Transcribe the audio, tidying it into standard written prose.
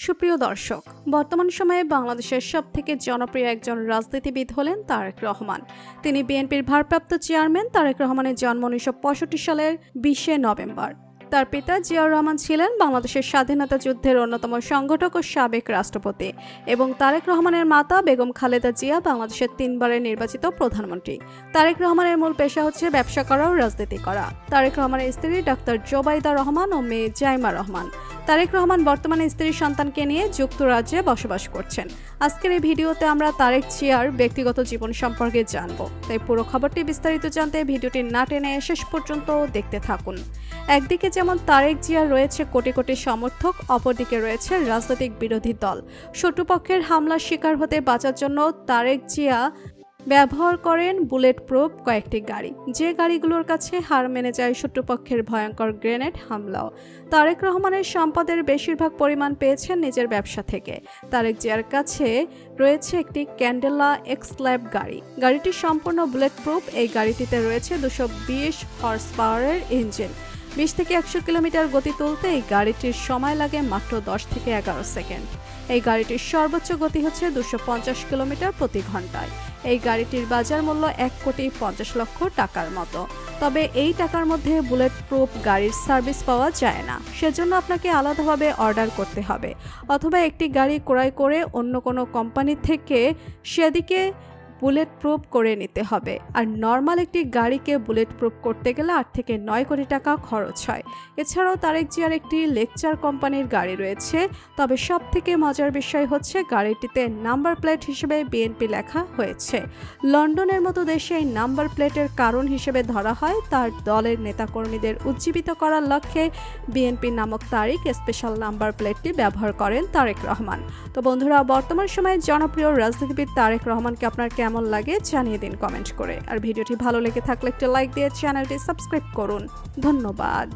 সুপ্রিয় দর্শক, বর্তমান সময়ে বাংলাদেশের সবথেকে জনপ্রিয় একজন রাজনীতিবিদ হলেন তারেক রহমান। তিনি বিএনপির ভারপ্রাপ্ত চেয়ারম্যান। তারেক রহমানের জন্ম 1965 সালের 20 নভেম্বর। তার পিতা জিয়াউর রহমান ছিলেন বাংলাদেশের স্বাধীনতা যুদ্ধের অন্যতম সংগঠক ও সাবেক রাষ্ট্রপতি এবং তারেক রহমানের মাতা বেগম খালেদা জিয়া বাংলাদেশের 3 বারের নির্বাচিত প্রধানমন্ত্রী। তারেক রহমানের মূল পেশা হচ্ছে ব্যবসা করা ও রাজনীতি করা। তারেক রহমানের স্ত্রী ডক্টর জোবাইদা রহমান ও মেয়ে জাইমা রহমান। তারেক রহমান বর্তমানে স্ত্রীর সন্তানকে নিয়ে যুক্তরাজ্যে বসবাস করছেন। আজকের এই ভিডিওতে আমরা তারেক জিয়ার ব্যক্তিগত জীবন সম্পর্কে জানব, তাই পুরো খবরটি বিস্তারিত জানতে ভিডিওটি না টেনে শেষ পর্যন্ত দেখতে থাকুন। একদিকে যেমন তারেক জিয়ার রয়েছে কোটি কোটি সমর্থক, অপরদিকে রয়েছে রাজনৈতিক বিরোধী দল। শত্রুপক্ষের হামলার শিকার হতে বাঁচার জন্য তারেক জিয়া ব্যবহার করেন বুলেট প্রুফ কয়েকটি গাড়ি, যে গাড়িগুলোর কাছে হার মেনে যায় শত্রুপক্ষের ভয়ঙ্কর গ্রেনেড হামলাও। তারেক রহমানের সম্পদের বেশিরভাগ পরিমাণ পেয়েছেন নিজের ব্যবসা থেকে। তারেক জিয়ার কাছে রয়েছে একটি ক্যান্ডেলা এক্সল্যাব গাড়ি। গাড়িটি সম্পূর্ণ বুলেট প্রুফ। এই গাড়িটিতে রয়েছে 220 হর্স পাওয়ারের ইঞ্জিন। 20 থেকে 100 কিলোমিটার গতি তুলতে এই গাড়িটির সময় লাগে মাত্র 10 থেকে 11 সেকেন্ড। এই গাড়িটির সর্বোচ্চ গতি হচ্ছে 250 কিলোমিটার প্রতি ঘন্টায়। এই গাড়িটির বাজার মূল্য 1,50,00,000 টাকার মতো। তবে এই টাকার মধ্যে বুলেট প্রুফ গাড়ির সার্ভিস পাওয়া যায় না, সেজন্য আপনাকে আলাদাভাবে অর্ডার করতে হবে, অথবা একটি গাড়ি ক্রয় করে অন্য কোনো কোম্পানি থেকে সেদিকে বুলেট প্রুফ করে নিতে হবে। আর নর্মাল একটি গাড়িকে বুলেট প্রুফ করতে গেলে 8 থেকে 9 কোটি টাকা খরচ হয়। এছাড়াও তারেক জিয়ার একটি লেকচার কোম্পানির গাড়ি রয়েছে। তবে সব থেকে মজার বিষয় হচ্ছে গাড়িটিতে নাম্বার প্লেট হিসেবে বিএনপি লেখা হয়েছে। লন্ডনের মতো দেশে এই নাম্বার প্লেটের কারণ হিসেবে ধরা হয় তার দলের নেতাকর্মীদের উজ্জীবিত করার লক্ষ্যে বিএনপি নামক তারিখ স্পেশাল নাম্বার প্লেটটি ব্যবহার করেন তারেক রহমান। তো বন্ধুরা, বর্তমান সময়ে জনপ্রিয় রাজনীতিবিদ তারেক রহমানকে আপনার কেমন লাগে জানিয়ে দিন কমেন্ট করে। আর ভিডিওটি ভালো লেগে থাকলে একটা লাইক দিয়ে চ্যানেলটি সাবস্ক্রাইব করুন। ধন্যবাদ।